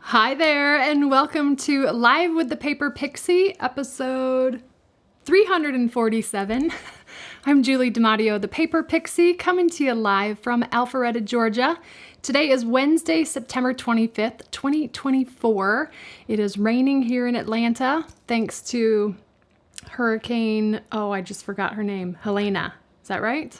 Hi there, and welcome to Live with the Paper Pixie, episode 347. I'm Julie DiMatteo, the Paper Pixie, coming to you live from Alpharetta, Georgia. Today is Wednesday, September 25th, 2024. It is raining here in Atlanta, thanks to Hurricane, I just forgot her name, Helena. Is that right?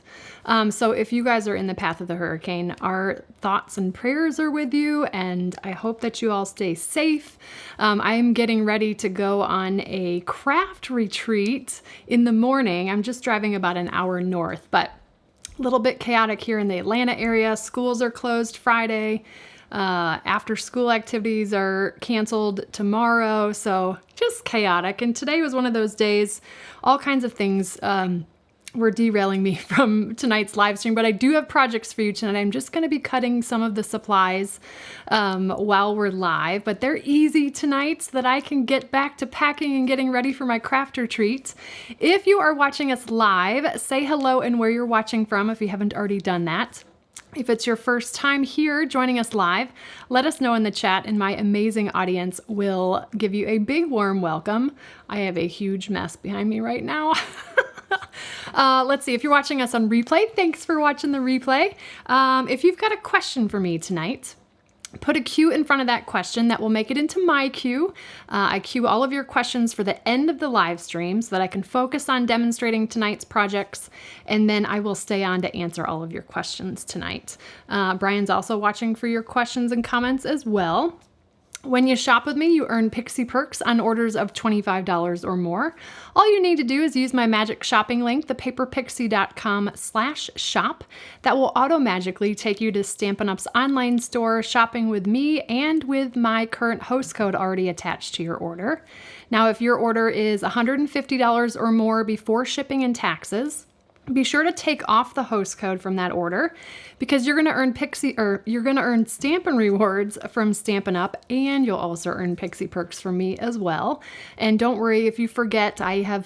So if you guys are in the path of the hurricane, our thoughts and prayers are with you, and I hope that you all stay safe. I'm getting ready to go on a craft retreat in the morning. I'm just driving about an hour north, but a little bit chaotic here in the Atlanta area. Schools are closed Friday. After school activities are canceled tomorrow, so just chaotic. And today was one of those days, all kinds of things were derailing me from tonight's live stream, but I do have projects for you tonight. I'm just going to be cutting some of the supplies while we're live, but they're easy tonight so that I can get back to packing and getting ready for my craft retreat. If you are watching us live, say hello and where you're watching from if you haven't already done that. If it's your first time here joining us live, let us know in the chat and my amazing audience will give you a big warm welcome. I have a huge mess behind me right now. Let's see, if you're watching us on replay, thanks for watching the replay. If you've got a question for me tonight, put a Q in front of that question. That will make it into my queue. I queue all of your questions for the end of the live stream so that I can focus on demonstrating tonight's projects, and then I will stay on to answer all of your questions tonight. Brian's also watching for your questions and comments as well. When you shop with me, you earn Pixie Perks on orders of $25 or more. All you need to do is use my magic shopping link, thepaperpixie.com/shop. That will auto-magically take you to Stampin' Up's online store, shopping with me and with my current host code already attached to your order. Now, if your order is $150 or more before shipping and taxes, be sure to take off the host code from that order because you're going to earn Stampin' rewards from Stampin' Up, and you'll also earn Pixie Perks from me as well. And don't worry if you forget, I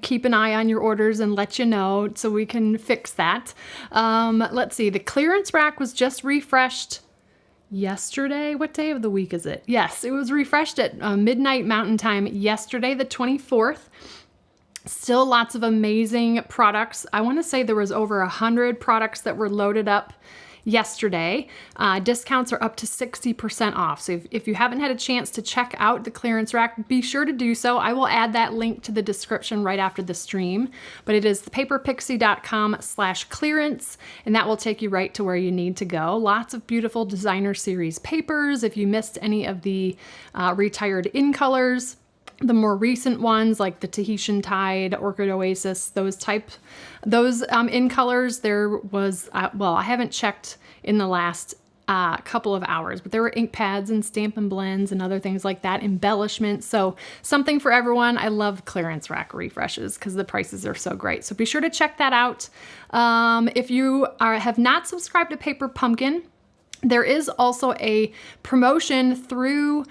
keep an eye on your orders and let you know so we can fix that. Let's see, the clearance rack was just refreshed yesterday. What day of the week is it? Yes, it was refreshed at midnight Mountain Time yesterday, the 24th. Still lots of amazing products. I want to say there was over 100 products that were loaded up yesterday. Discounts are up to 60% off. So if you haven't had a chance to check out the clearance rack, be sure to do so. I will add that link to the description right after the stream, but it is thepaperpixie.com/clearance, and that will take you right to where you need to go. Lots of beautiful designer series papers. If you missed any of the retired in colors, the more recent ones like the Tahitian Tide, Orchid Oasis, those in colors, there was, I haven't checked in the last couple of hours, but there were ink pads and Stampin' Blends and other things like that, embellishments. So something for everyone. I love clearance rack refreshes because the prices are so great. So be sure to check that out. If you have not subscribed to Paper Pumpkin, there is also a promotion through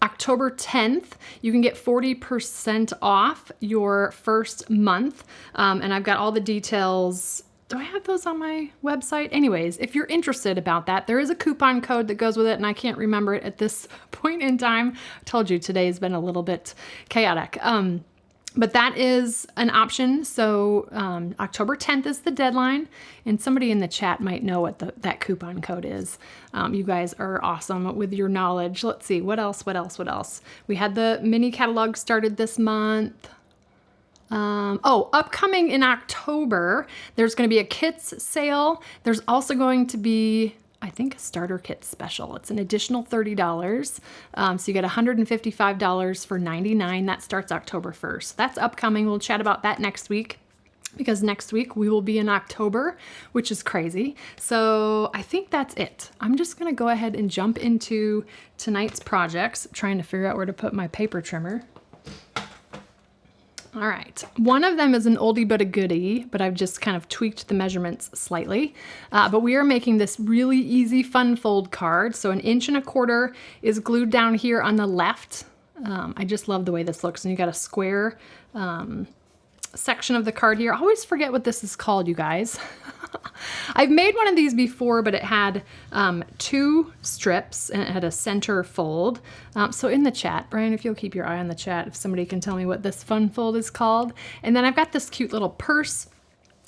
October 10th, you can get 40% off your first month. And I've got all the details. Do I have those on my website? Anyways, if you're interested about that, there is a coupon code that goes with it, and I can't remember it at this point in time. I told you today's been a little bit chaotic. But that is an option. So October 10th is the deadline, and somebody in the chat might know what that coupon code is. You guys are awesome with your knowledge. Let's see, what else? We had the mini catalog started this month. Upcoming in October, there's going to be a kits sale. There's also going to be, I think, a starter kit special. It's an additional $30. So you get $155 for $99. That starts October 1st. That's upcoming. We'll chat about that next week because next week we will be in October, which is crazy. So I think that's it. I'm just going to go ahead and jump into tonight's projects. I'm trying to figure out where to put my paper trimmer. All right, one of them is an oldie but a goodie, but I've just kind of tweaked the measurements slightly. But we are making this really easy fun fold card. So 1 1/4 inch is glued down here on the left. I just love the way this looks. And you got a square section of the card here. I always forget what this is called, you guys. I've made one of these before, but it had 2 strips and it had a center fold. So in the chat, Brian, if you'll keep your eye on the chat, if somebody can tell me what this fun fold is called. And then I've got this cute little purse.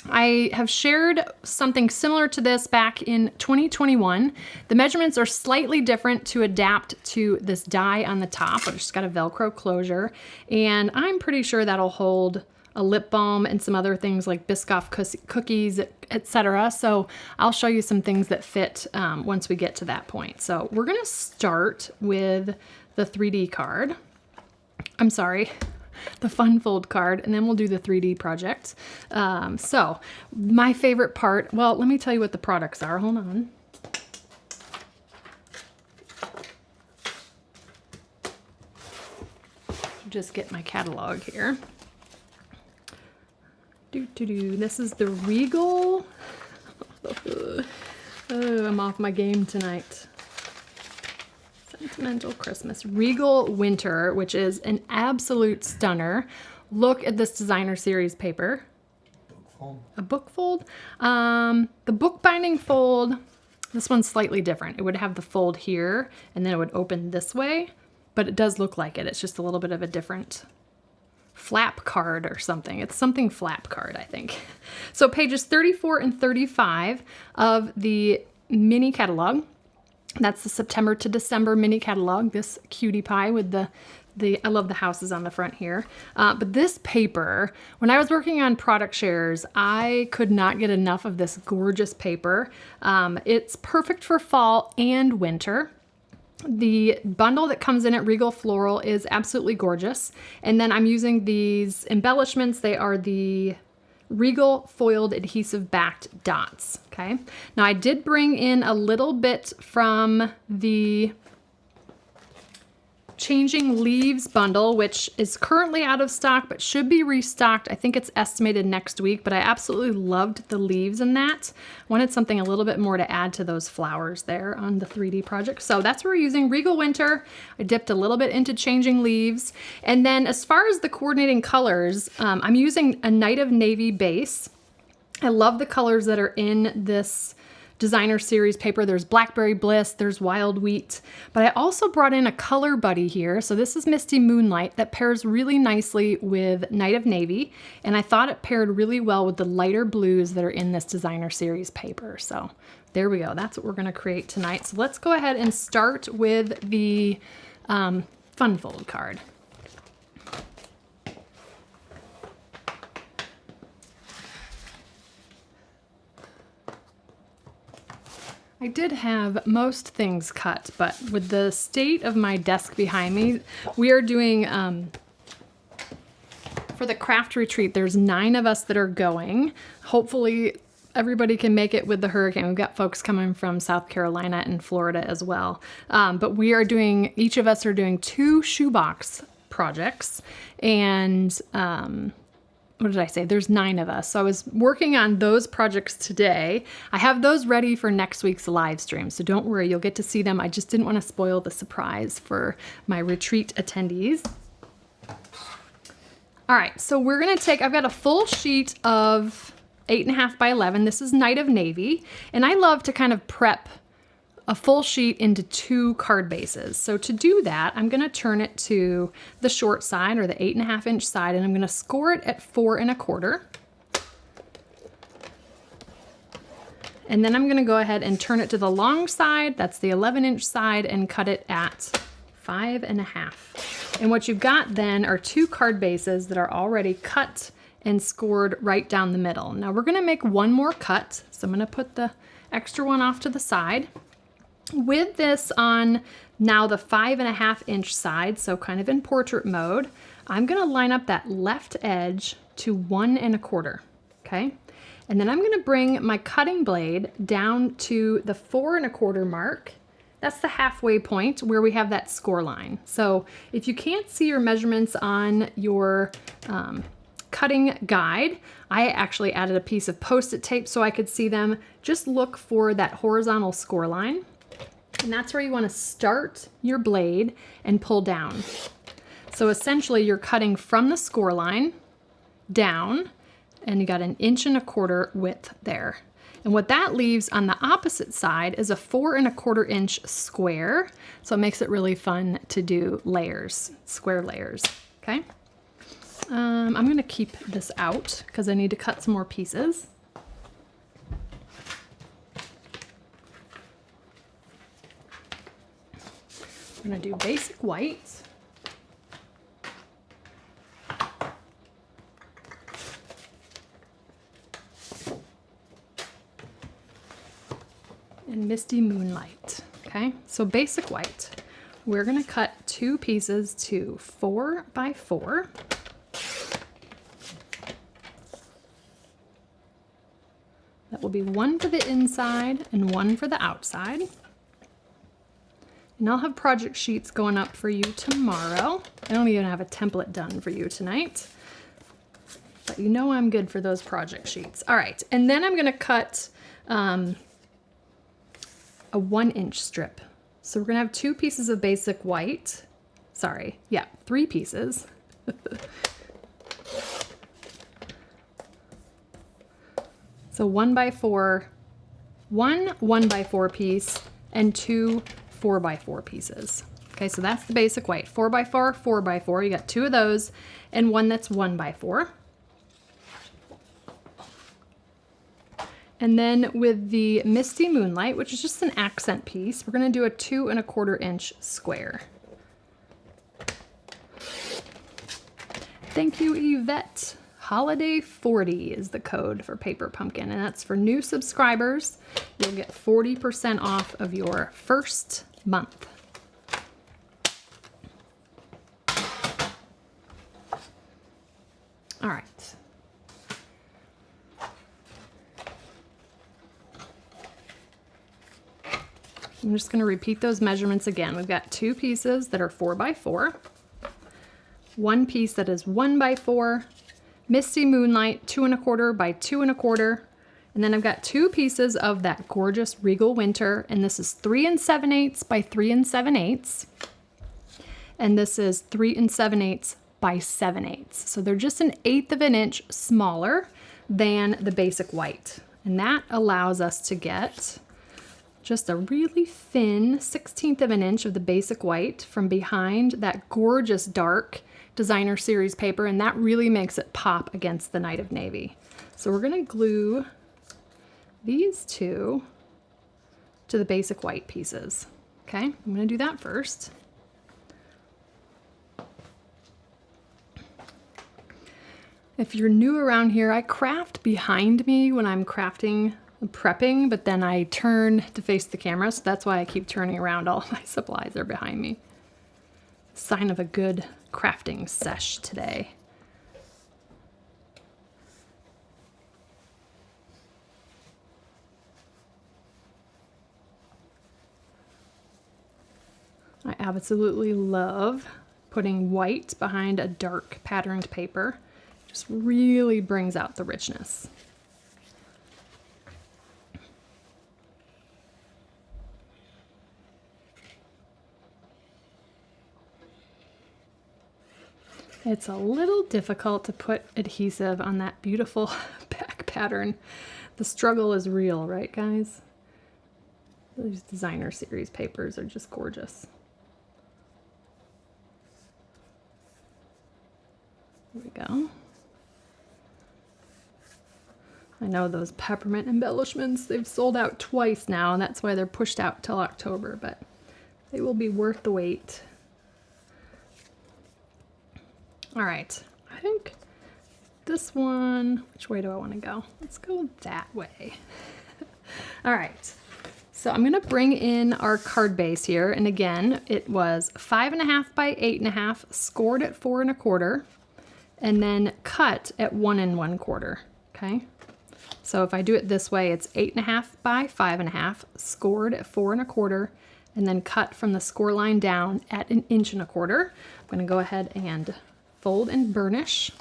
I have shared something similar to this back in 2021. The measurements are slightly different to adapt to this die on the top, but it's just got a Velcro closure. And I'm pretty sure that'll hold a lip balm and some other things like Biscoff cookies, etc. So I'll show you some things that fit once we get to that point. So we're gonna start with the 3D card. I'm sorry, the fun fold card, and then we'll do the 3D project. So my favorite part, well, let me tell you what the products are. Hold on. Just get my catalog here. This is the Regal. Oh, I'm off my game tonight. Sentimental Christmas. Regal Winter, which is an absolute stunner. Look at this designer series paper. A book fold. The book binding fold, this one's slightly different. It would have the fold here, and then it would open this way, but it does look like it. It's just a little bit of a different flap card or something. It's something flap card, I think. So pages 34 and 35 of the mini catalog. That's the September to December mini catalog. This cutie pie with the I love the houses on the front here. But this paper, when I was working on product shares, I could not get enough of this gorgeous paper. It's perfect for fall and winter. The bundle that comes in at Regal Floral is absolutely gorgeous. And then I'm using these embellishments. They are the Regal foiled adhesive backed dots, okay? Now I did bring in a little bit from the Changing Leaves bundle, which is currently out of stock, but should be restocked. I think it's estimated next week, but I absolutely loved the leaves in that. Wanted something a little bit more to add to those flowers there on the 3D project. So that's what we're using, Regal Winter. I dipped a little bit into Changing Leaves. And then as far as the coordinating colors, I'm using a Night of Navy base. I love the colors that are in this designer series paper. There's Blackberry Bliss, there's Wild Wheat, but I also brought in a color buddy here. So this is Misty Moonlight that pairs really nicely with Night of Navy, and I thought it paired really well with the lighter blues that are in this designer series paper. So there we go. That's what we're gonna create tonight. So let's go ahead and start with the fun fold card. I did have most things cut, but with the state of my desk behind me, we are doing, for the craft retreat, there's 9 of us that are going. Hopefully everybody can make it with the hurricane. We've got folks coming from South Carolina and Florida as well. But we are doing, each of us are doing 2 shoebox projects, and what did I say? There's 9 of us. So I was working on those projects today. I have those ready for next week's live stream. So don't worry, you'll get to see them. I just didn't want to spoil the surprise for my retreat attendees. All right, so we're gonna take, I've got a full sheet of 8.5 by 11. This is Night of Navy. And I love to kind of prep a full sheet into 2 card bases. So to do that, I'm gonna turn it to the short side, or the 8.5 inch side, and I'm gonna score it at 4 1/4. And then I'm gonna go ahead and turn it to the long side, that's the 11 inch side, and cut it at 5 1/2. And what you've got then are 2 card bases that are already cut and scored right down the middle. Now we're gonna make one more cut. So I'm gonna put the extra one off to the side. With this on now the 5 1/2 inch side, so kind of in portrait mode, I'm gonna line up that left edge to 1 1/4, okay? And then I'm gonna bring my cutting blade down to the 4 1/4 mark. That's the halfway point where we have that score line. So if you can't see your measurements on your cutting guide, I actually added a piece of Post-it tape so I could see them. Just look for that horizontal score line. And that's where you want to start your blade and pull down. So essentially you're cutting from the score line down, and you got 1.25 inch width there. And what that leaves on the opposite side is a 4.25 inch square. So it makes it really fun to do layers, square layers, okay? I'm gonna keep this out because I need to cut some more pieces. I'm gonna do basic white. And Misty Moonlight, okay? So basic white. We're gonna cut 2 pieces to 4 by 4. That will be 1 for the inside and 1 for the outside. And I'll have project sheets going up for you tomorrow. I don't even have a template done for you tonight, but you know I'm good for those project sheets. All right, and then I'm gonna cut a 1 inch strip. So we're gonna have 2 pieces of basic white. Sorry, yeah, 3 pieces. So 1 by 4, 1 by 4 piece, and 2 4 by 4 pieces. Okay, so that's the basic white. 4 by 4, 4 by 4. You got 2 of those, and 1 that's 1 by 4. And then with the Misty Moonlight, which is just an accent piece, we're gonna do a 2.25 inch square. Thank you, Yvette. Holiday 40 is the code for Paper Pumpkin, and that's for new subscribers. You'll get 40% off of your first month. All right. I'm just going to repeat those measurements again. We've got 2 pieces that are 4 by 4, 1 piece that is 1 by 4, Misty Moonlight 2.25 by 2.25, and then I've got 2 pieces of that gorgeous Regal Winter, and this is 3 7/8 by 3 7/8, and this is 3 7/8 by 7/8. So they're just 1/8 of an inch smaller than the basic white, and that allows us to get just a really thin 1/16 of an inch of the basic white from behind that gorgeous dark designer series paper, and that really makes it pop against the Night of Navy. So we're gonna glue these 2 to the basic white pieces. Okay, I'm gonna do that first. If you're new around here, I craft behind me when I'm crafting and prepping, but then I turn to face the camera, so that's why I keep turning around. All my supplies are behind me. Sign of a good crafting sesh today. I absolutely love putting white behind a dark patterned paper. Just really brings out the richness. It's a little difficult to put adhesive on that beautiful back pattern. The struggle is real, right, guys? These designer series papers are just gorgeous. There we go. I know those peppermint embellishments, they've sold out twice now, and that's why they're pushed out till October, but they will be worth the wait. All right, I think this one, which way do I want to go? Let's go that way. All right, so I'm gonna bring in our card base here, and again, it was 5.5 by 8.5, scored at 4 1/4, and then cut at 1 1/4, okay? So if I do it this way, it's 8.5 by 5.5, scored at 4 1/4, and then cut from the score line down at 1 1/4 inch. I'm gonna go ahead and fold and burnish.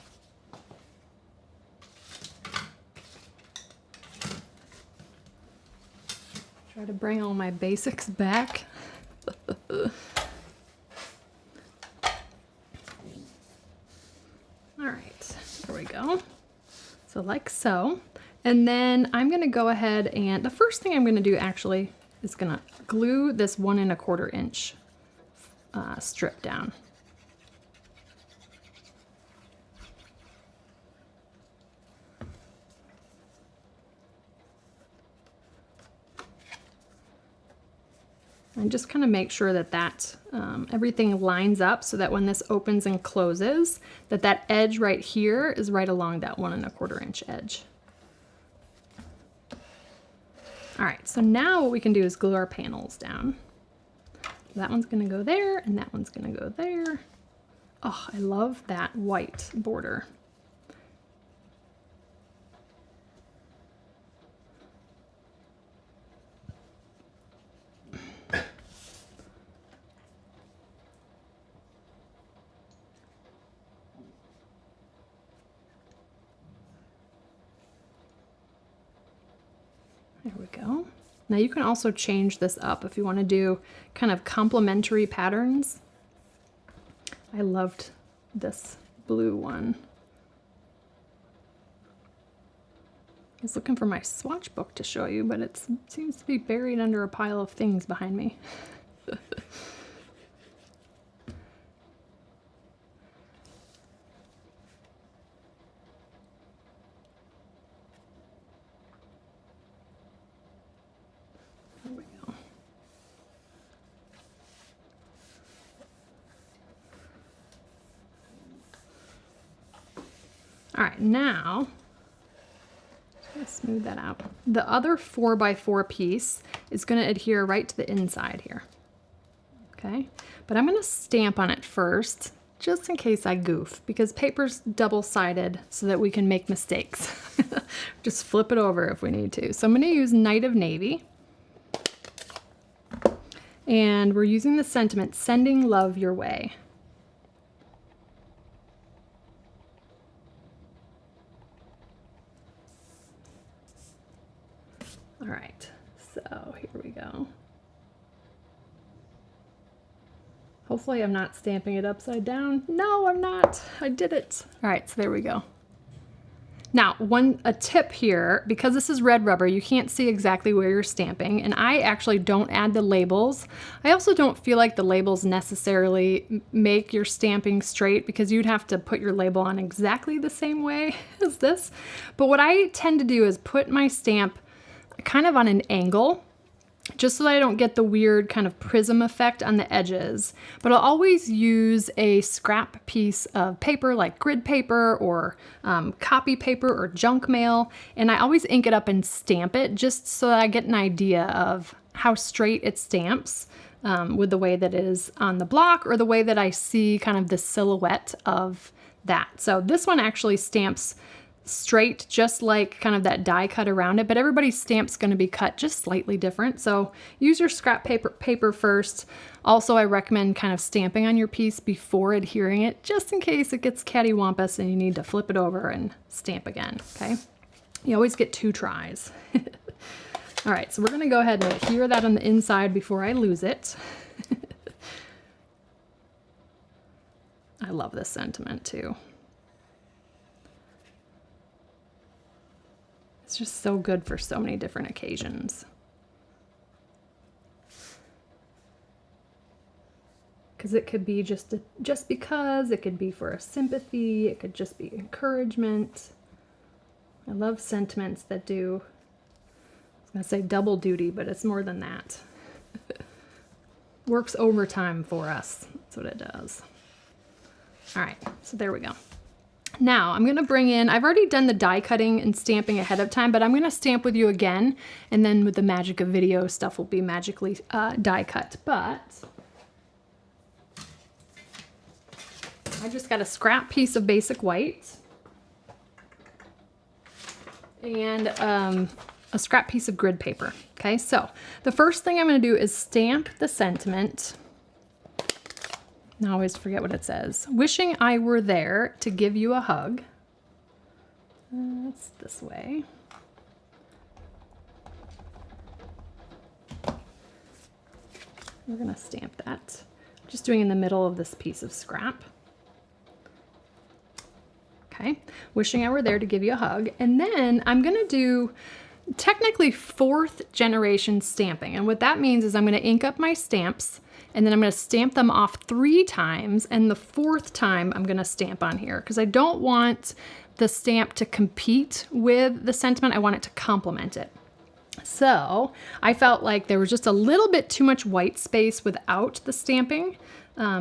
Try to bring all my basics back. All right, there we we go. So like so. And then I'm gonna go ahead and the first thing I'm gonna do actually is gonna glue this 1 1/4 inch strip down. And just kind of make sure that everything lines up so that when this opens and closes, that edge right here is right along that 1 1/4 inch edge. All right, so now what we can do is glue our panels down. That one's gonna go there and that one's gonna go there. Oh, I love that white border. There we go. Now you can also change this up if you want to do kind of complementary patterns. I loved this blue one. I was looking for my swatch book to show you, but it seems to be buried under a pile of things behind me. All right, now, just gonna smooth that out. The other 4x4 piece is gonna adhere right to the inside here, okay? But I'm gonna stamp on it first, just in case I goof, because paper's double-sided so that we can make mistakes. Just flip it over if we need to. So I'm gonna use Night of Navy. And we're using the sentiment, sending love your way. All right, so here we go. Hopefully I'm not stamping it upside down. No, I'm not. I did it. All right, so there we go. Now, a tip here, because this is red rubber, you can't see exactly where you're stamping, and I actually don't add the labels. I also don't feel like the labels necessarily make your stamping straight, because you'd have to put your label on exactly the same way as this. But what I tend to do is put my stamp kind of on an angle, just so that I don't get the weird kind of prism effect on the edges. But I'll always use a scrap piece of paper like grid paper or copy paper or junk mail, and I always ink it up and stamp it just so that I get an idea of how straight it stamps with the way that it is on the block or the way that I see kind of the silhouette of that. So this one actually stamps straight, just like kind of that die cut around it, but everybody's stamp's going to be cut just slightly different. So use your scrap paper first. Also, I recommend kind of stamping on your piece before adhering it, just in case it gets cattywampus and you need to flip it over and stamp again, okay? You always get 2 tries. All right, so we're going to go ahead and adhere that on the inside before I lose it. I love this sentiment too. It's just so good for so many different occasions. Because it could be just because, it could be for a sympathy, it could just be encouragement. I love sentiments that do, I was gonna say double duty, but it's more than that. Works overtime for us, that's what it does. All right, so there we go. Now I'm gonna bring in, I've already done the die cutting and stamping ahead of time, but I'm gonna stamp with you again, and then with the magic of video, stuff will be magically die cut. But I just got a scrap piece of basic white and a scrap piece of grid paper. Okay, so the first thing I'm gonna do is stamp the sentiment. I always forget what it says. Wishing I were there to give you a hug. That's this way. We're gonna stamp that. I'm just doing in the middle of this piece of scrap. Okay, wishing I were there to give you a hug. And then I'm gonna do technically 4th generation stamping. And what that means is I'm gonna ink up my stamps, and then I'm gonna stamp them off 3 times, and the 4th time I'm gonna stamp on here, because I don't want the stamp to compete with the sentiment, I want it to complement it. So I felt like there was just a little bit too much white space without the stamping.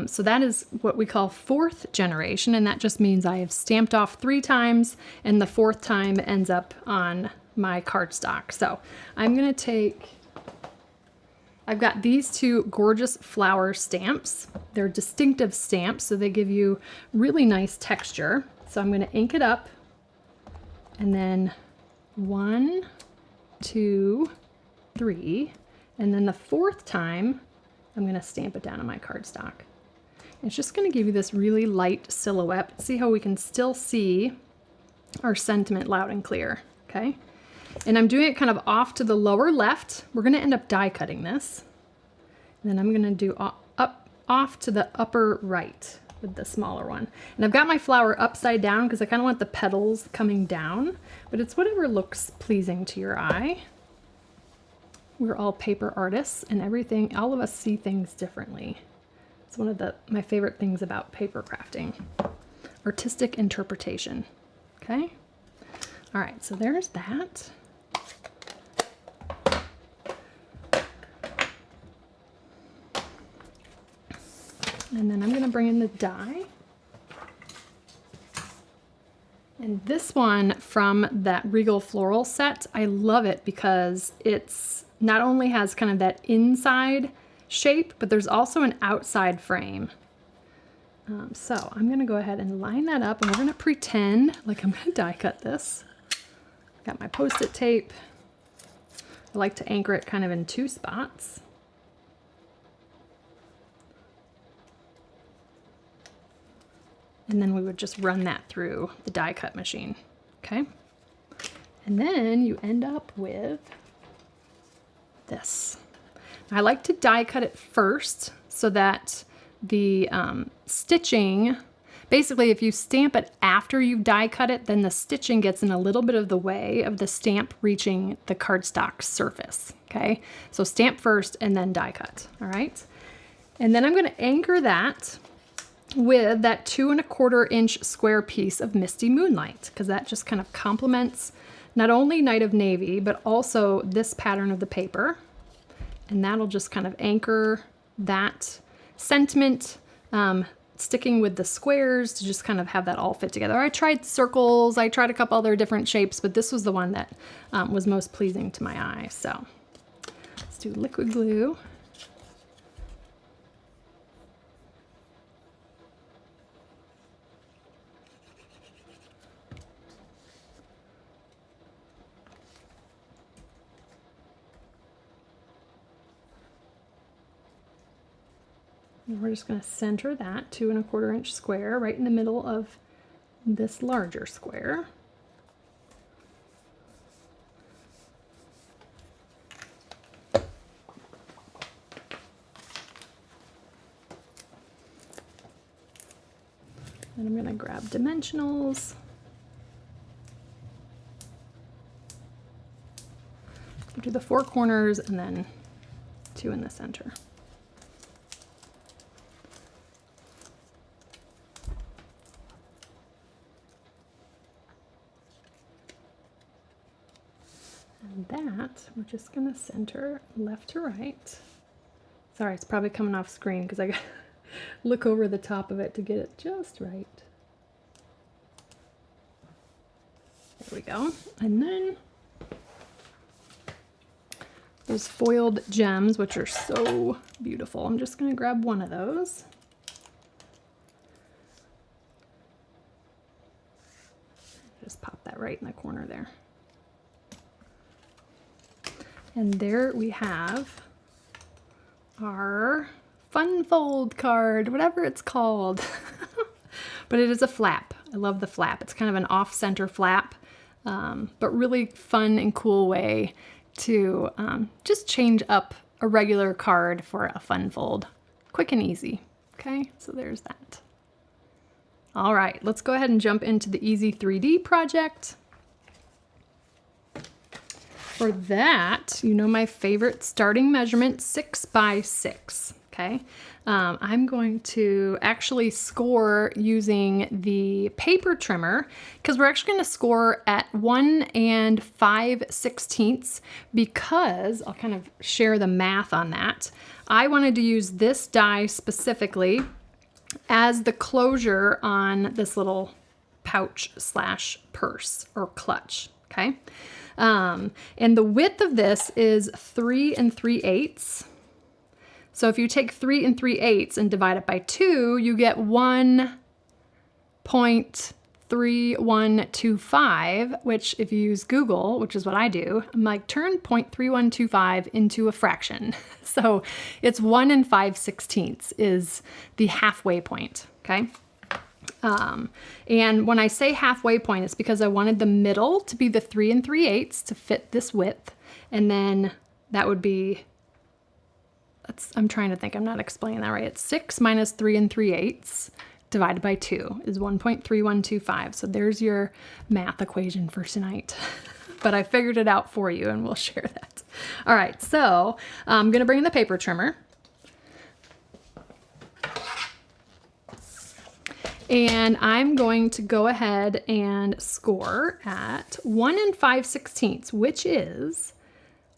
So that is what we call 4th generation, and that just means I have stamped off 3 times, and the 4th time ends up on my cardstock. So I'm gonna take, I've got these 2 gorgeous flower stamps. They're distinctive stamps, so they give you really nice texture. So I'm gonna ink it up, and then 1, 2, 3, and then the 4th time I'm gonna stamp it down on my cardstock. It's just gonna give you this really light silhouette. See how we can still see our sentiment loud and clear, okay? And I'm doing it kind of off to the lower left. We're gonna end up die cutting this. And then I'm gonna do off to the upper right with the smaller one. And I've got my flower upside down because I kind of want the petals coming down, but it's whatever looks pleasing to your eye. We're all paper artists, and everything, all of us see things differently. It's one of my favorite things about paper crafting. Artistic interpretation, okay? All right, so there's that. And then I'm gonna bring in the die. And this one from that Regal floral set, I love it because it's not only has kind of that inside shape, but there's also an outside frame. So I'm gonna go ahead and line that up, and we're gonna pretend like I'm gonna die cut this. Got my Post-it tape. I like to anchor it kind of in 2 spots. And then we would just run that through the die cut machine, okay? And then you end up with this. I like to die cut it first so that the stitching, basically if you stamp it after you've die cut it, then the stitching gets in a little bit of the way of the stamp reaching the cardstock surface, okay? So stamp first and then die cut, all right? And then I'm gonna anchor that with that 2 1/4 inch square piece of Misty Moonlight, because that just kind of complements not only Night of Navy, but also this pattern of the paper. And that'll just kind of anchor that sentiment, sticking with the squares to just kind of have that all fit together. I tried circles, I tried a couple other different shapes, but this was the one that was most pleasing to my eye. So let's do liquid glue. And we're just going to center that 2 1/4 inch square right in the middle of this larger square. And I'm going to grab dimensionals. We'll do the 4 corners and then 2 in the center. And that, we're just gonna center left to right. Sorry, it's probably coming off screen because I gotta look over the top of it to get it just right. There we go. And then those foiled gems, which are so beautiful. I'm just gonna grab one of those. Just pop that right in the corner there. And there we have our fun fold card, whatever it's called. But it is a flap. I love the flap. It's kind of an off-center flap, but really fun and cool way to just change up a regular card for a fun fold. Quick and easy. Okay, so there's that. All right, let's go ahead and jump into the Easy 3D project. For that, you know my favorite starting measurement, 6 by 6, okay? I'm going to actually score using the paper trimmer because we're actually going to score at 1 5/16 because I'll kind of share the math on that. I wanted to use this die specifically as the closure on this little pouch slash purse or clutch, okay? And the width of this is 3 3/8. So if you take 3 3/8 and divide it by 2, you get 1.3125, which if you use Google, which is what I do, I'm like, turn 0.3125 into a fraction. So it's 1 5/16 is the halfway point, okay? And when I say halfway point, it's because I wanted the middle to be the 3 3/8 to fit this width. And then that would be, I'm trying to think, I'm not explaining that right. It's 6 minus 3 3/8 divided by 2 is 1.3125. So there's your math equation for tonight. But I figured it out for you and we'll share that. All right, so I'm gonna bring in the paper trimmer. And I'm going to go ahead and score at 1 5/16, which is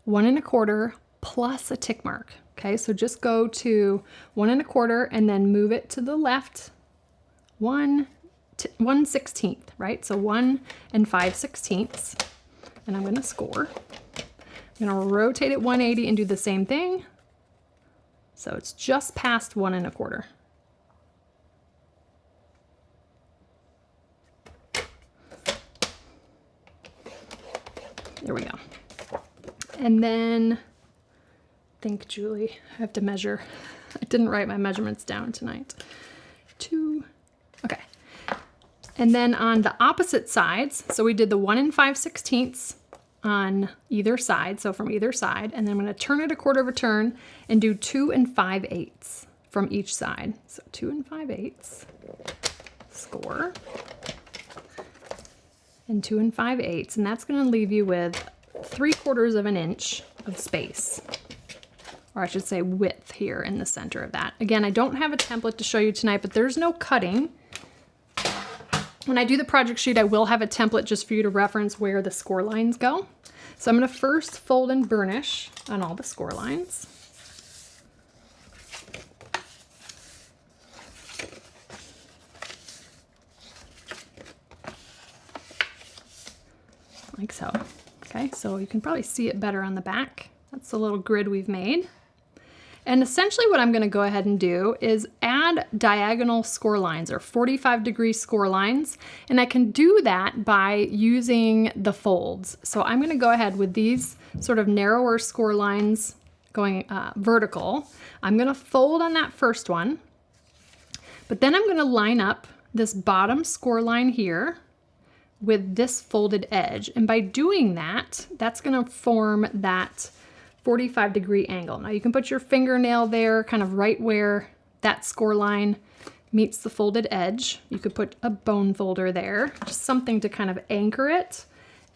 1 1/4 plus a tick mark. Okay, so just go to 1 1/4 and then move it to the left 1/16, right? So 1 5/16, and I'm gonna score. I'm gonna rotate it 180 and do the same thing. So it's just past 1 1/4. There we go. And then, I think, Julie, I have to measure. I didn't write my measurements down tonight. 2, okay. And then on the opposite sides, so we did the 1 5/16 on either side, so from either side, and then I'm gonna turn it a quarter of a turn and do 2 5/8 from each side. So 2 5/8, score. And 2 5/8, and that's going to leave you with 3/4 of an inch of space, or I should say width here in the center of that. Again, I don't have a template to show you tonight, but there's no cutting. When I do the project sheet, I will have a template just for you to reference where the score lines go. So I'm going to first fold and burnish on all the score lines. Like so. Okay, so you can probably see it better on the back. That's the little grid we've made. And essentially what I'm going to go ahead and do is add diagonal score lines or 45-degree score lines. And I can do that by using the folds. So I'm going to go ahead with these sort of narrower score lines going vertical. I'm going to fold on that first one, but then I'm going to line up this bottom score line here with this folded edge. And by doing that, that's gonna form that 45-degree angle. Now you can put your fingernail there, kind of right where that score line meets the folded edge. You could put a bone folder there, just something to kind of anchor it.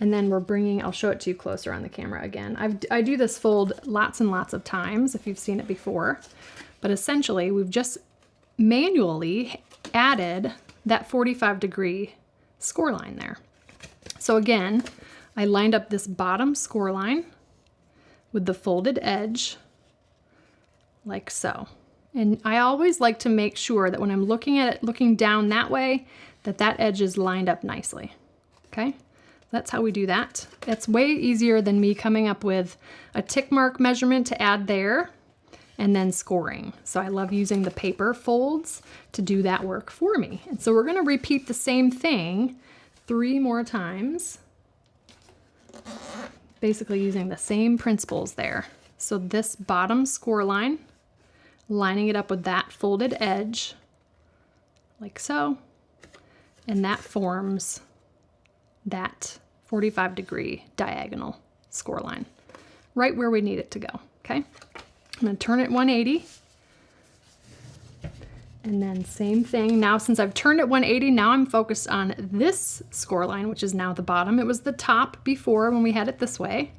And then we're bringing, I'll show it to you closer on the camera again. I do this fold lots and lots of times if you've seen it before. But essentially, we've just manually added that 45-degree score line there. So again, I lined up this bottom score line with the folded edge like so. And I always like to make sure that when I'm looking at it, looking down that way, that that edge is lined up nicely. Okay, that's how we do that. It's way easier than me coming up with a tick mark measurement to add there and then scoring. So I love using the paper folds to do that work for me. And so we're going to repeat the same thing 3 more times, basically using the same principles there. So this bottom score line, lining it up with that folded edge, like so, and that forms that 45-degree diagonal score line, right where we need it to go, okay? I'm going to turn it 180, And then same thing. Now, since I've turned it 180, now I'm focused on this score line, which is now the bottom. It was the top before when we had it this way.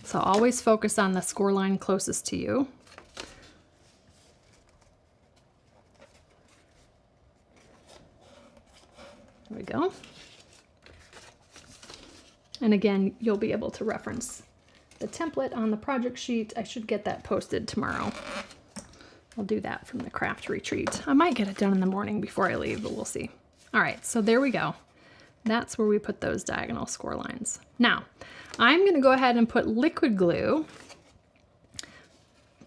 So always focus on the score line closest to you. There we go. And again, you'll be able to reference the template on the project sheet. I should get that posted tomorrow. I'll do that from the craft retreat. I might get it done in the morning before I leave, but we'll see. All right, so there we go. That's where we put those diagonal score lines. Now, I'm gonna go ahead and put liquid glue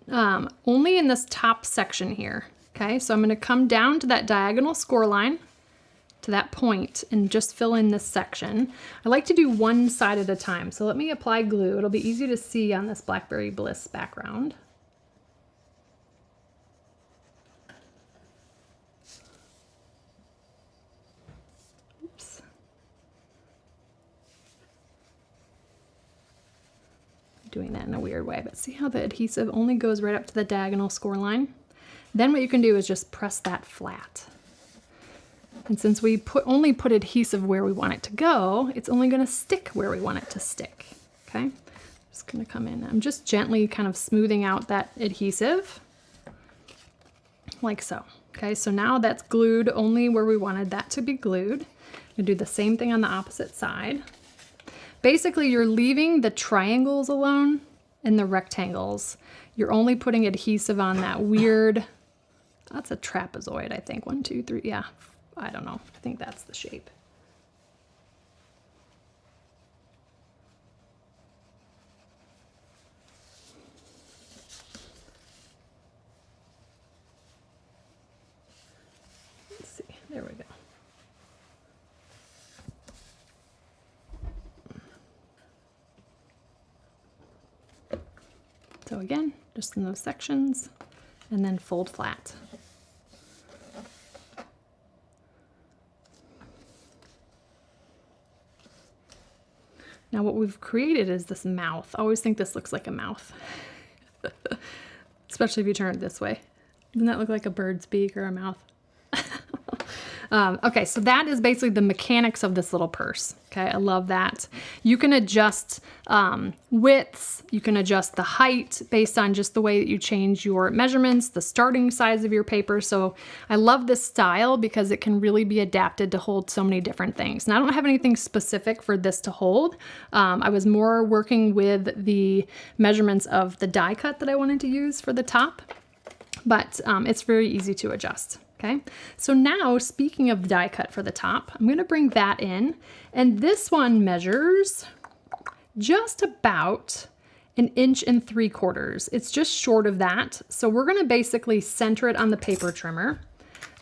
only in this top section here, okay? So I'm gonna come down to that diagonal score line, to that point, and just fill in this section. I like to do one side at a time, so let me apply glue. It'll be easy to see on this Blackberry Bliss background. Oops. Doing that in a weird way, but see how the adhesive only goes right up to the diagonal score line? Then what you can do is just press that flat. And since we only put adhesive where we want it to go, it's only gonna stick where we want it to stick, okay? Just gonna come in, I'm just gently kind of smoothing out that adhesive, like so. Okay, so now that's glued only where we wanted that to be glued. I'm gonna do the same thing on the opposite side. Basically, you're leaving the triangles alone and the rectangles. You're only putting adhesive on that weird, that's a trapezoid, I think. 1, 2, 3, yeah. I don't know. I think that's the shape. Let's see. There we go. So again, just in those sections, and then fold flat. Now what we've created is this mouth. I always think this looks like a mouth, especially if you turn it this way. Doesn't that look like a bird's beak or a mouth? Okay, so that is basically the mechanics of this little purse. Okay, I love that. You can adjust widths, you can adjust the height based on just the way that you change your measurements, the starting size of your paper. So I love this style because it can really be adapted to hold so many different things. Now I don't have anything specific for this to hold. I was more working with the measurements of the die cut that I wanted to use for the top, but it's very easy to adjust. Okay, so now speaking of die cut for the top, I'm gonna bring that in, and this one measures just about 1 3/4 inches. It's just short of that. So we're gonna basically center it on the paper trimmer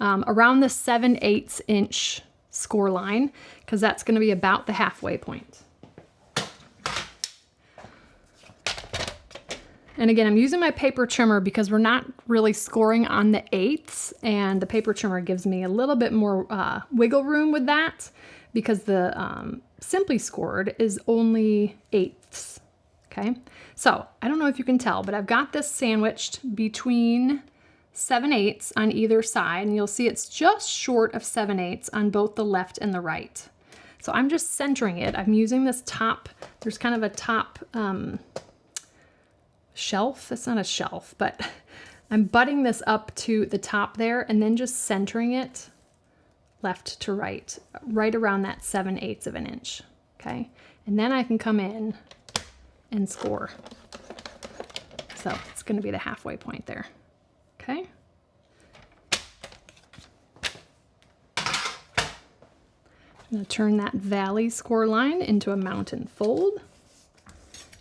around the 7/8 inch score line, because that's gonna be about the halfway point. And again, I'm using my paper trimmer because we're not really scoring on the 8ths, and the paper trimmer gives me a little bit more wiggle room with that, because the Simply Scored is only 8ths, okay? So I don't know if you can tell, but I've got this sandwiched between 7/8 on either side, and you'll see it's just short of 7/8 on both the left and the right. So I'm just centering it. I'm using this top, there's kind of a top, shelf. It's not a shelf, but I'm butting this up to the top there and then just centering it left to right, right around that 7/8 of an inch. Okay. And then I can come in and score. So it's going to be the halfway point there. Okay. I'm going to turn that valley score line into a mountain fold.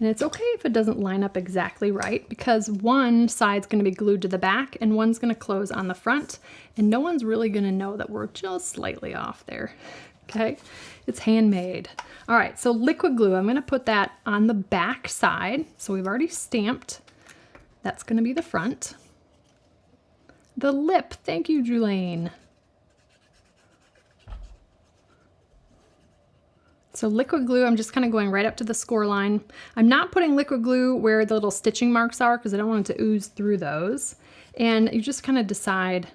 And it's okay if it doesn't line up exactly right, because one side's going to be glued to the back and one's going to close on the front, and no one's really going to know that we're just slightly off there. Okay, it's handmade. All right, so liquid glue, I'm going to put that on the back side. So we've already stamped. That's going to be the front. The lip, thank you, Julaine. So liquid glue, I'm just kind of going right up to the score line. I'm not putting liquid glue where the little stitching marks are because I don't want it to ooze through those. And you just kind of decide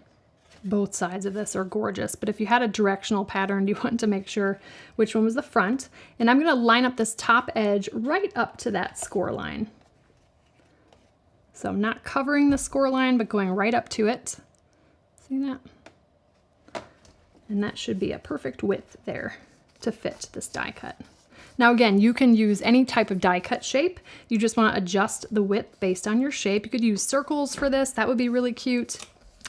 Both sides of this are gorgeous, but if you had a directional pattern, you want to make sure which one was the front. And I'm going to line up this top edge right up to that score line. So I'm not covering the score line, but going right up to it. See that? And that should be a perfect width there to fit this die cut. Now again, you can use any type of die cut shape. You just want to adjust the width based on your shape. You could use circles for this. That would be really cute.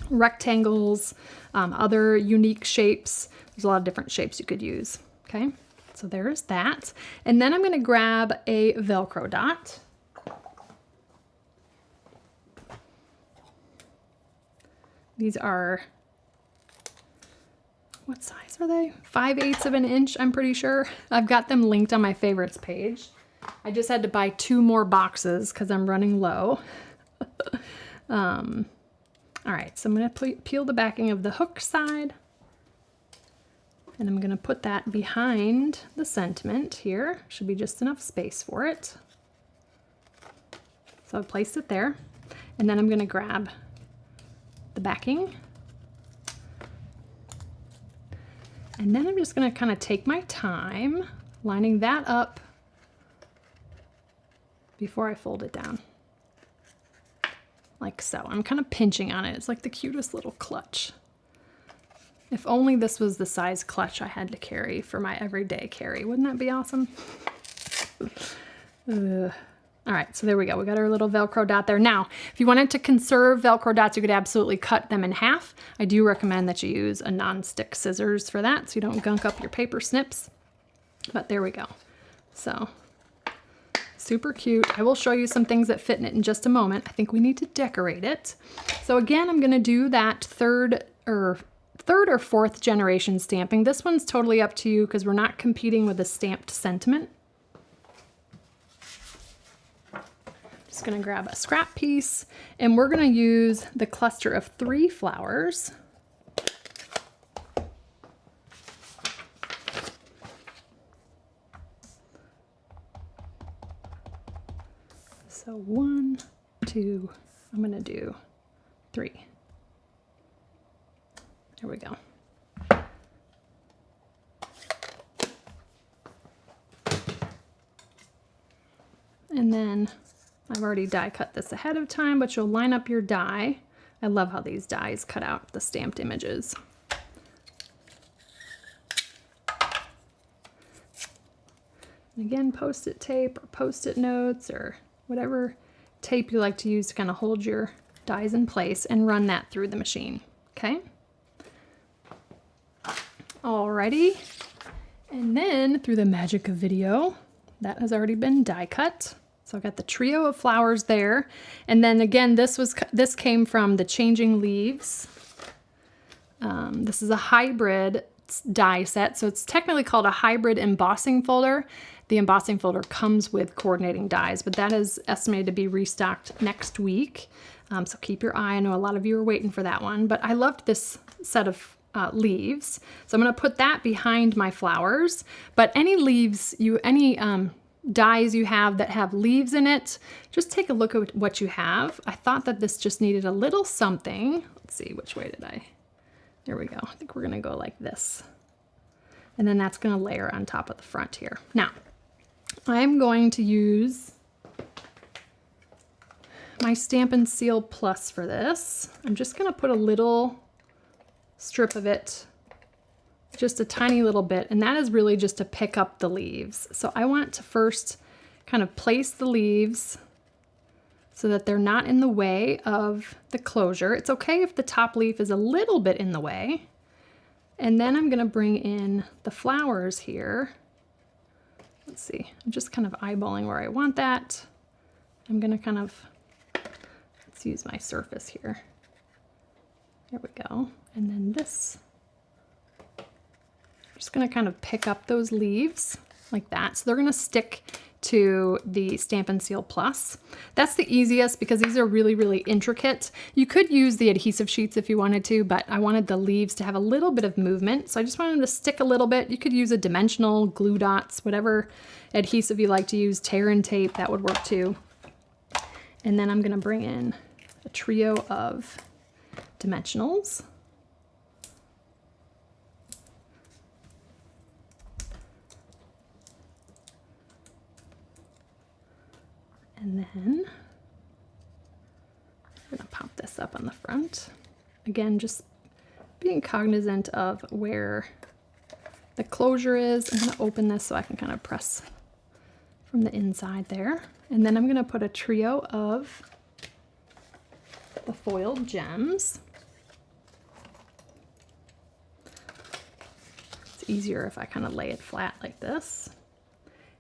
Rectangles, other unique shapes. There's a lot of different shapes you could use. Okay, so there's that. And then I'm going to grab a Velcro dot. These are, what size are they? 5/8 of an inch, I'm pretty sure. I've got them linked on my favorites page. I just had to buy 2 more boxes because I'm running low. All right, so I'm going to peel the backing of the hook side, and I'm going to put that behind the sentiment here. Should be just enough space for it. So I've placed it there, and then I'm going to grab the backing, and then I'm just going to kind of take my time lining that up before I fold it down. Like so. I'm kind of pinching on it. It's like the cutest little clutch. If only this was the size clutch I had to carry for my everyday carry. Wouldn't that be awesome? All right, so there we go. We got our little Velcro dot there. Now, if you wanted to conserve Velcro dots, you could absolutely cut them in half. I do recommend that you use a non-stick scissors for that so you don't gunk up your paper snips. But there we go. So super cute. I will show you some things that fit in it in just a moment. I think we need to decorate it. So again, I'm going to do that third or fourth generation stamping. This one's totally up to you because we're not competing with a stamped sentiment. Just going to grab a scrap piece, and we're going to use the cluster of 3 flowers. So 1, 2, I'm going to do 3. There we go. And then I've already die cut this ahead of time, but you'll line up your die. I love how these dies cut out the stamped images. And again, post-it tape or post-it notes or whatever tape you like to use to kind of hold your dies in place, and run that through the machine. Okay. Alrighty. And then through the magic of video, that has already been die cut. So I've got the trio of flowers there. And then again, this came from the Changing Leaves. This is a hybrid die set. So it's technically called a hybrid embossing folder. The embossing folder comes with coordinating dies, but that is estimated to be restocked next week. So keep your eye. I know a lot of you are waiting for that one, but I loved this set of leaves. So I'm going to put that behind my flowers, but any leaves, any dies you have that have leaves in it, just take a look at what you have. I thought that this just needed a little something. Let's see, which way did I? There we go. I think we're going to go like this. And then that's going to layer on top of the front here. Now, I'm going to use my Stampin' Seal Plus for this. I'm just going to put a little strip of it, just a tiny little bit, and that is really just to pick up the leaves. So I want to first kind of place the leaves so that they're not in the way of the closure. It's okay if the top leaf is a little bit in the way. And then I'm going to bring in the flowers here. Let's see, I'm just kind of eyeballing where I want that. I'm going to kind of, let's use my surface here. There we go. And then this, I'm just going to kind of pick up those leaves like that. So they're going to stick to the Stampin' Seal Plus. That's the easiest because these are really, really intricate. You could use the adhesive sheets if you wanted to, but I wanted the leaves to have a little bit of movement. So I just wanted them to stick a little bit. You could use a dimensional, glue dots, whatever adhesive you like to use, tear and tape, that would work too. And then I'm going to bring in a trio of dimensionals. And then I'm gonna pop this up on the front. Again, just being cognizant of where the closure is. I'm gonna open this so I can kind of press from the inside there. And then I'm gonna put a trio of the foiled gems. It's easier if I kind of lay it flat like this.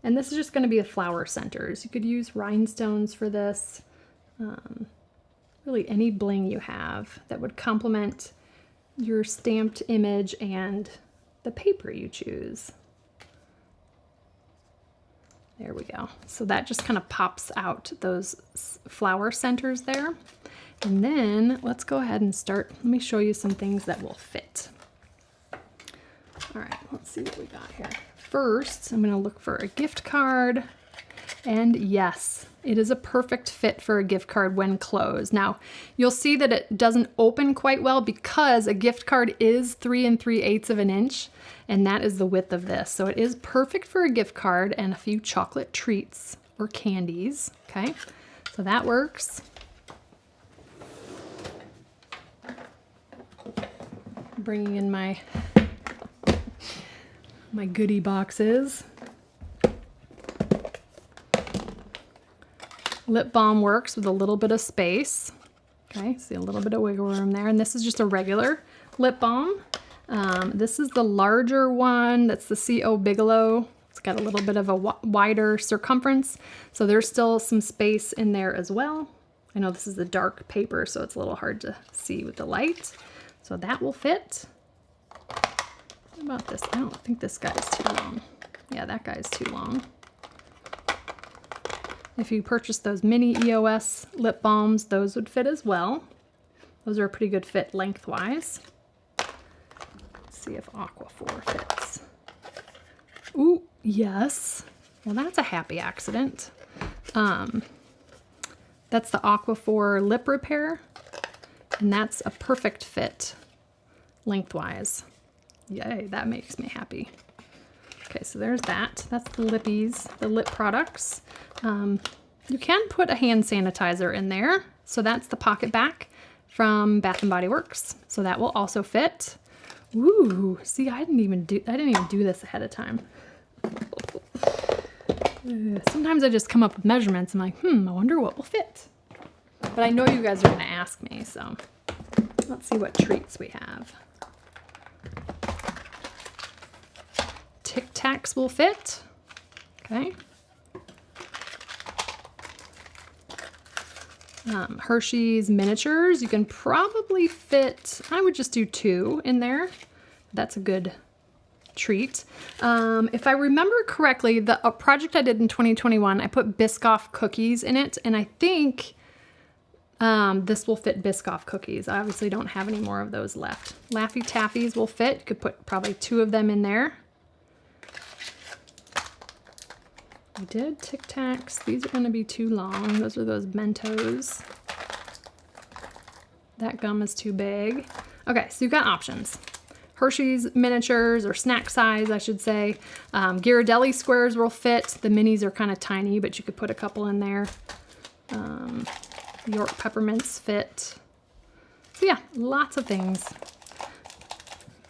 And this is just gonna be the flower centers. You could use rhinestones for this. Really any bling you have that would complement your stamped image and the paper you choose. There we go. So that just kind of pops out those flower centers there. And then let's go ahead and start. Let me show you some things that will fit. All right, let's see what we got here. First, I'm gonna look for a gift card. And yes, it is a perfect fit for a gift card when closed. Now, you'll see that it doesn't open quite well because a gift card is 3 3/8 of an inch, and that is the width of this. So it is perfect for a gift card and a few chocolate treats or candies, okay? So that works. Bringing in my goodie boxes. Lip balm works with a little bit of space. Okay, see a little bit of wiggle room there. And this is just a regular lip balm. This is the larger one. That's the C.O. Bigelow. It's got a little bit of a wider circumference. So there's still some space in there as well. I know this is a dark paper, so it's a little hard to see with the light. So that will fit. What about this? I don't think this guy's too long. Yeah, that guy's too long. If you purchase those mini EOS lip balms, those would fit as well. Those are a pretty good fit lengthwise. Let's see if Aquaphor fits. Ooh, yes. Well, that's a happy accident. That's the Aquaphor lip repair, and that's a perfect fit lengthwise. Yay, that makes me happy. Okay, so there's that. That's the lippies, the lip products. You can put a hand sanitizer in there. So that's the Pocket Back from Bath & Body Works. So that will also fit. Ooh, see, I didn't even do this ahead of time. Sometimes I just come up with measurements. I'm like, I wonder what will fit. But I know you guys are gonna ask me, so let's see what treats we have. Tic Tacs will fit, okay. Hershey's miniatures, you can probably fit, I would just do 2 in there. That's a good treat. If I remember correctly, a project I did in 2021, I put Biscoff cookies in it, and I think this will fit Biscoff cookies. I obviously don't have any more of those left. Laffy Taffies will fit. You could put probably 2 of them in there. I did Tic Tacs. These are going to be too long. Those are those Mentos. That gum is too big. Okay, so you've got options. Hershey's miniatures, or snack size, I should say. Ghirardelli squares will fit. The minis are kind of tiny, but you could put a couple in there. York peppermints fit. So yeah, lots of things.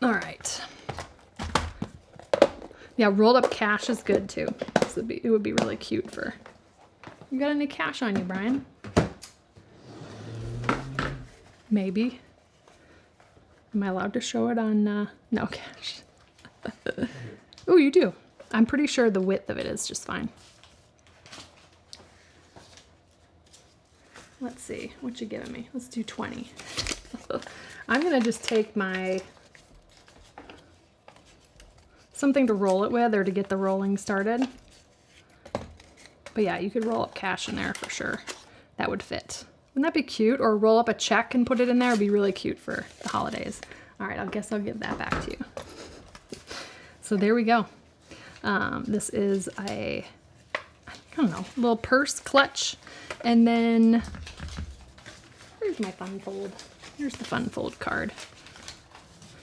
All right. Yeah, rolled up cash is good too. It would be really cute for... You got any cash on you, Brian? Maybe. Am I allowed to show it on... no cash. Oh, you do. I'm pretty sure the width of it is just fine. Let's see. What you giving me? Let's do 20. I'm going to just take my... something to roll it with, or to get the rolling started. But yeah, you could roll up cash in there for sure. That would fit. Wouldn't that be cute? Or roll up a check and put it in there. It'd be really cute for the holidays. All right, I guess I'll give that back to you. So there we go. This is a, I don't know, little purse clutch. And then, where's my fun fold? Here's the fun fold card.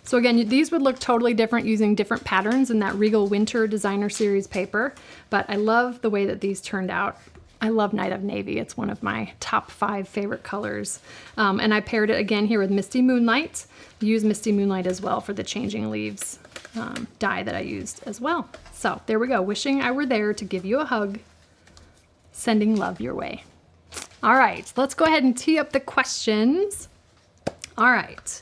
So again, these would look totally different using different patterns in that Regal Winter Designer Series paper, but I love the way that these turned out. I love Night of Navy. It's one of my top 5 favorite colors. And I paired it again here with Misty Moonlight. Use Misty Moonlight as well for the Changing Leaves die that I used as well. So there we go. Wishing I were there to give you a hug. Sending love your way. All right, let's go ahead and tee up the questions. All right.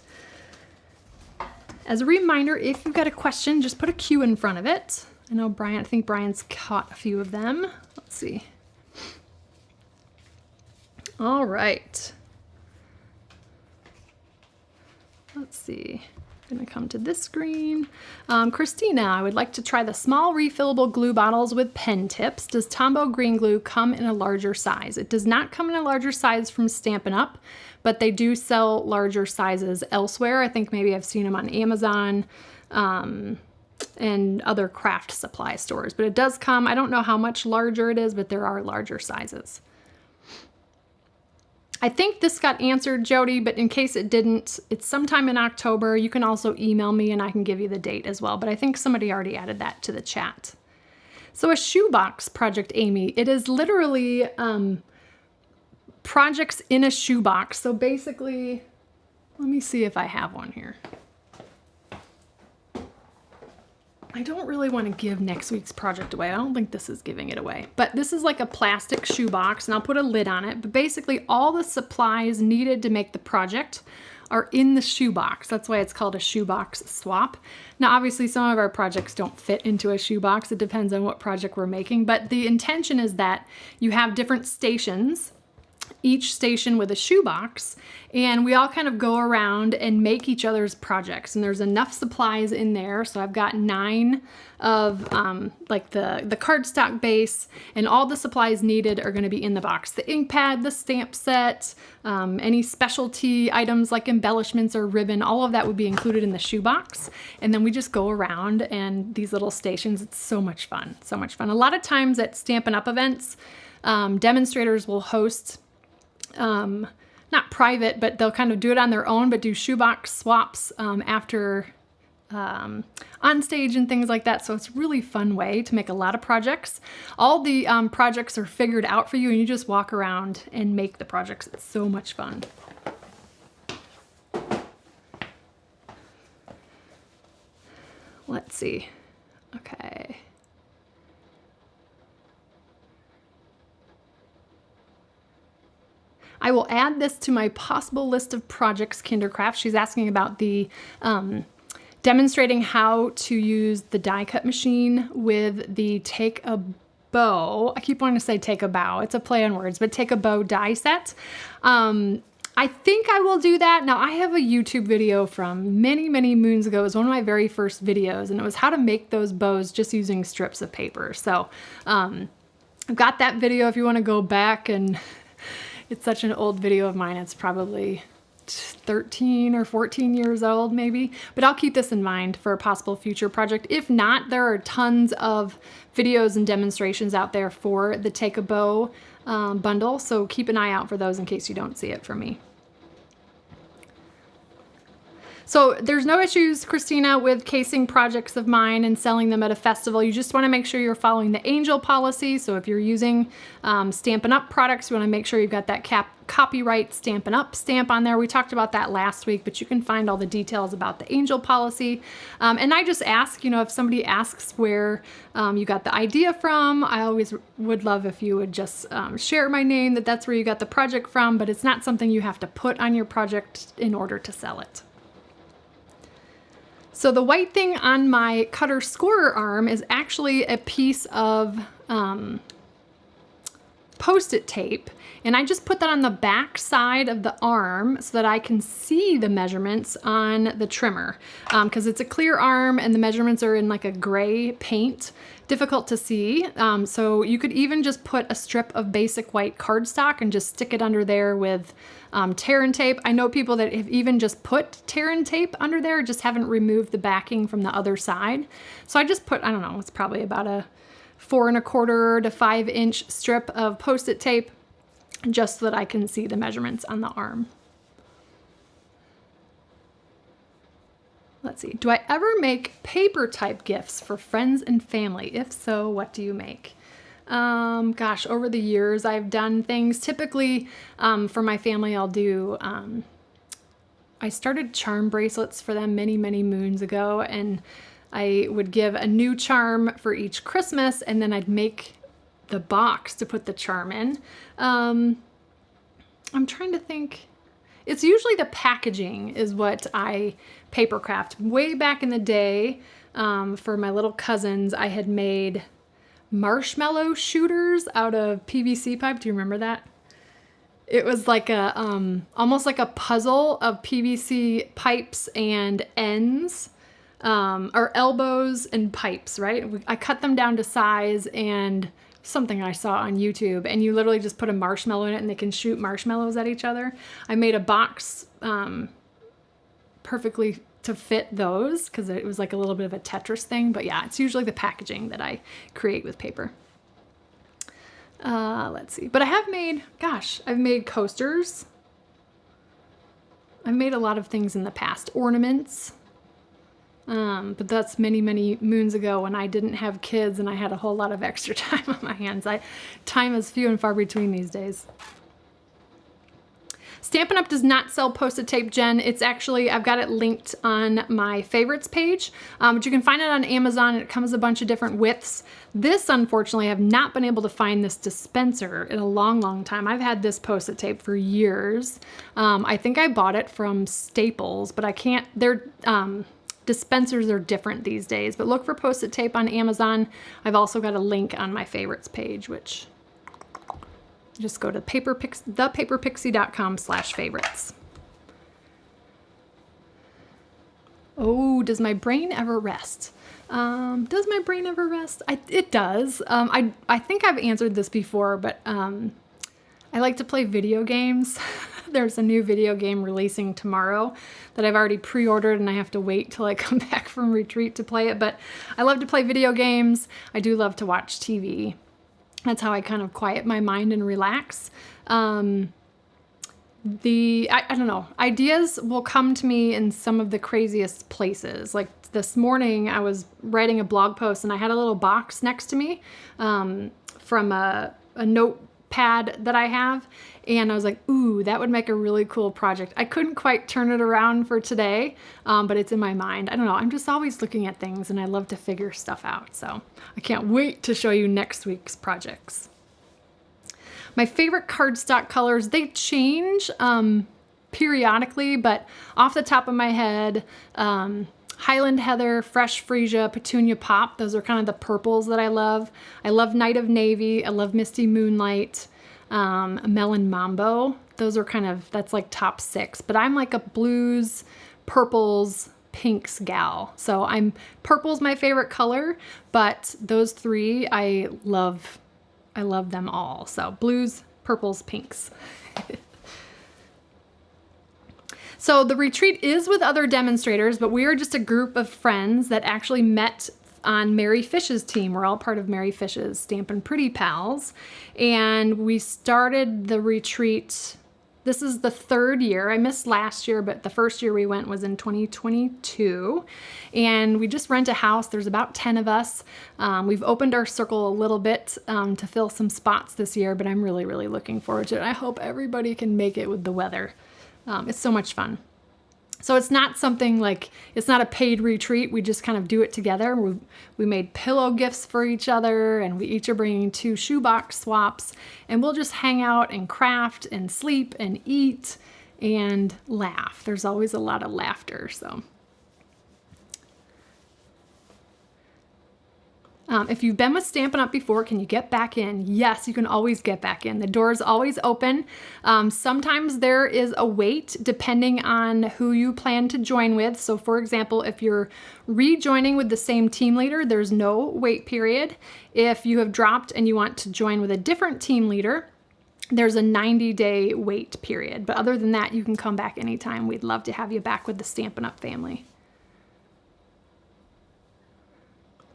As a reminder, if you've got a question, just put a Q in front of it. I know Brian, I think Brian's caught a few of them. Let's see. All right. Let's see. I'm gonna come to this screen. Christina, I would like to try the small refillable glue bottles with pen tips. Does Tombow green glue come in a larger size? It does not come in a larger size from Stampin' Up, but they do sell larger sizes elsewhere. I think maybe I've seen them on Amazon and other craft supply stores, but it does come. I don't know how much larger it is, but there are larger sizes. I think this got answered, Jody, but in case it didn't, it's sometime in October. You can also email me and I can give you the date as well, but I think somebody already added that to the chat. So a shoebox project, Amy, it is literally projects in a shoebox. So basically, let me see if I have one here. I don't really want to give next week's project away. I don't think this is giving it away, but this is like a plastic shoebox and I'll put a lid on it. But basically all the supplies needed to make the project are in the shoebox. That's why it's called a shoebox swap. Now, obviously some of our projects don't fit into a shoebox. It depends on what project we're making, but the intention is that you have different stations, each station with a shoebox, and we all kind of go around and make each other's projects. And there's enough supplies in there. So I've got 9 of like the cardstock base, and all the supplies needed are going to be in the box. The ink pad, the stamp set, any specialty items like embellishments or ribbon, all of that would be included in the shoebox. And then we just go around and these little stations, it's so much fun, so much fun. A lot of times at Stampin' Up! Events, demonstrators will host not private, but they'll kind of do it on their own, but do shoebox swaps after on stage and things like that. So it's a really fun way to make a lot of projects. All the projects are figured out for you and you just walk around and make the projects. It's so much fun. Let's see. Okay. I will add this to my possible list of projects, Kindercraft. She's asking about the demonstrating how to use the die cut machine with the Take a Bow. I keep wanting to say Take a Bow. It's a play on words, but Take a Bow die set. I think I will do that. Now I have a YouTube video from many, many moons ago. It was one of my very first videos and it was how to make those bows just using strips of paper. So I've got that video if you want to go back, and it's such an old video of mine. It's probably 13 or 14 years old maybe, but I'll keep this in mind for a possible future project. If not, there are tons of videos and demonstrations out there for the Take a Bow bundle, so keep an eye out for those in case you don't see it from me. So there's no issues, Christina, with casing projects of mine and selling them at a festival. You just want to make sure you're following the Angel policy. So if you're using Stampin' Up! Products, you want to make sure you've got that copyright Stampin' Up! Stamp on there. We talked about that last week, but you can find all the details about the Angel policy. And I just ask, you know, if somebody asks where you got the idea from, I always would love if you would just share my name, that's where you got the project from, but it's not something you have to put on your project in order to sell it. So the white thing on my cutter scorer arm is actually a piece of Post-it tape, and I just put that on the back side of the arm so that I can see the measurements on the trimmer, because it's a clear arm and the measurements are in like a gray paint, difficult to see. So you could even just put a strip of basic white cardstock and just stick it under there with tear and tape. I know people that have even just put tear and tape under there, just haven't removed the backing from the other side. So I just put, I don't know, it's probably about a 4 1/4 to 5 inch strip of Post-it tape just so that I can see the measurements on the arm. Let's see, do I ever make paper type gifts for friends and family? If so, what do you make? Gosh, over the years I've done things. Typically, for my family, I'll do, I started charm bracelets for them many, many moons ago, and I would give a new charm for each Christmas, and then I'd make the box to put the charm in. I'm trying to think. It's usually the packaging is what I paper craft. Way back in the day, for my little cousins, I had made marshmallow shooters out of PVC pipe. Do you remember that? It was like a, almost like a puzzle of PVC pipes and ends, or elbows and pipes, right? I cut them down to size, and something I saw on YouTube, and you literally just put a marshmallow in it and they can shoot marshmallows at each other. I made a box perfectly to fit those because it was like a little bit of a Tetris thing. But yeah, it's usually the packaging that I create with paper. Let's see. But I have made, gosh, I've made coasters. I've made a lot of things in the past. Ornaments. But that's many, many moons ago when I didn't have kids and I had a whole lot of extra time on my hands. Time is few and far between these days. Stampin' Up! Does not sell Post-it tape, Jen. It's actually, I've got it linked on my favorites page, but you can find it on Amazon. It comes a bunch of different widths. This, unfortunately, I have not been able to find this dispenser in a long, long time. I've had this Post-it tape for years. I think I bought it from Staples, but I can't, their dispensers are different these days, but look for Post-it tape on Amazon. I've also got a link on my favorites page, which just go to thepaperpixie.com/favorites. Oh, does my brain ever rest? Does my brain ever rest? It does. I think I've answered this before, but I like to play video games. There's a new video game releasing tomorrow that I've already pre-ordered, and I have to wait till I come back from retreat to play it. But I love to play video games. I do love to watch TV. That's how I kind of quiet my mind and relax. I don't know, ideas will come to me in some of the craziest places. Like this morning I was writing a blog post and I had a little box next to me from a notepad that I have. And I was like, ooh, that would make a really cool project. I couldn't quite turn it around for today, but it's in my mind. I don't know, I'm just always looking at things and I love to figure stuff out. So I can't wait to show you next week's projects. My favorite cardstock colors, they change periodically, but off the top of my head, Highland Heather, Fresh Freesia, Petunia Pop, those are kind of the purples that I love. I love Night of Navy, I love Misty Moonlight, Melon Mambo. Those are kind of, that's like top 6, but I'm like a blues, purples, pinks gal. So purple's my favorite color, but those 3 I love them all. So blues, purples, pinks. So the retreat is with other demonstrators, but we are just a group of friends that actually met on Mary Fish's team. We're all part of Mary Fish's Stampin' Pretty Pals. And we started the retreat, this is the 3rd year. I missed last year, but the first year we went was in 2022. And we just rent a house. There's about 10 of us. We've opened our circle a little bit to fill some spots this year, but I'm really, really looking forward to it. I hope everybody can make it with the weather. It's so much fun. So it's not something like, it's not a paid retreat. We just kind of do it together. We made pillow gifts for each other, and we each are bringing 2 shoebox swaps, and we'll just hang out and craft and sleep and eat and laugh. There's always a lot of laughter, so. If you've been with Stampin' Up! Before, can you get back in? Yes, you can always get back in. The door is always open. Sometimes there is a wait depending on who you plan to join with. So for example, if you're rejoining with the same team leader, there's no wait period. If you have dropped and you want to join with a different team leader, there's a 90-day wait period. But other than that, you can come back anytime. We'd love to have you back with the Stampin' Up! Family.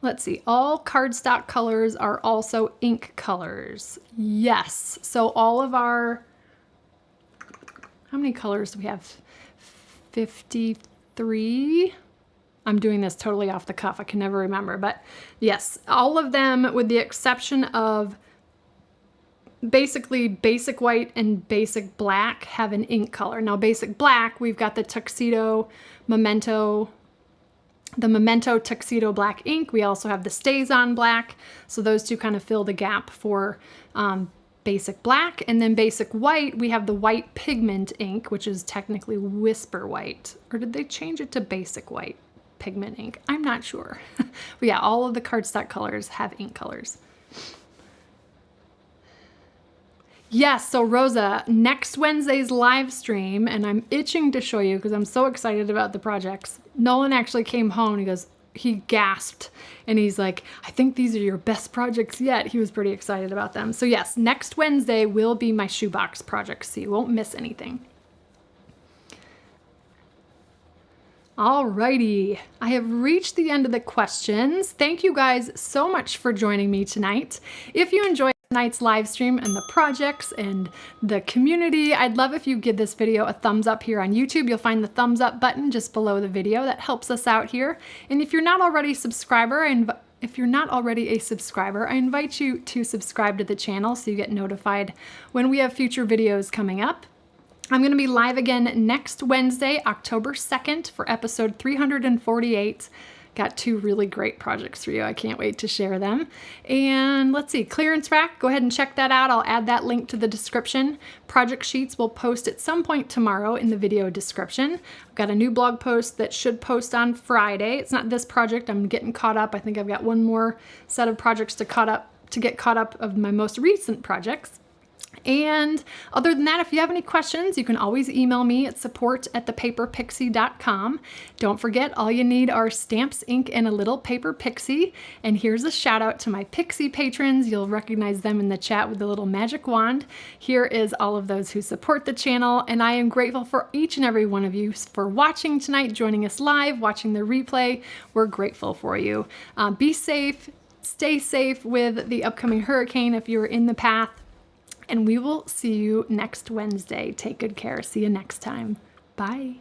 Let's see, all cardstock colors are also ink colors. Yes, so all of our, how many colors do we have? 53? I'm doing this totally off the cuff. I can never remember, but yes, all of them with the exception of basically basic white and basic black have an ink color. Now basic black, we've got the Tuxedo Memento, the Memento Tuxedo Black ink. We also have the Stays On Black. So those two kind of fill the gap for basic black. And then basic white, we have the white pigment ink, which is technically Whisper White. Or did they change it to basic white pigment ink? I'm not sure. But yeah, all of the cardstock colors have ink colors. Yes, so Rosa, next Wednesday's live stream, and I'm itching to show you because I'm so excited about the projects. Nolan actually came home and he gasped and he's like, I think these are your best projects yet. He was pretty excited about them. So yes, next Wednesday will be my shoebox project, so you won't miss anything. Alrighty, I have reached the end of the questions. Thank you guys so much for joining me tonight. If you enjoyed tonight's live stream and the projects and the community, I'd love if you give this video a thumbs up here on YouTube. You'll find the thumbs up button just below the video. That helps us out here. And if you're not already a subscriber, I invite you to subscribe to the channel so you get notified when we have future videos coming up. I'm going to be live again next Wednesday, October 2nd for episode 348. Got two really great projects for you. I can't wait to share them. And let's see, clearance rack, go ahead and check that out. I'll add that link to the description. Project sheets will post at some point tomorrow in the video description. I've got a new blog post that should post on Friday. It's not this project, I'm getting caught up. I think I've got one more set of projects to get caught up of my most recent projects. And other than that, if you have any questions, you can always email me at support@thepaperpixie.com. Don't forget, all you need are stamps, ink, and a little paper pixie. And here's a shout out to my Pixie patrons. You'll recognize them in the chat with the little magic wand. Here is all of those who support the channel. And I am grateful for each and every one of you for watching tonight, joining us live, watching the replay. We're grateful for you. Be safe, stay safe with the upcoming hurricane if you're in the path. And we will see you next Wednesday. Take good care. See you next time. Bye.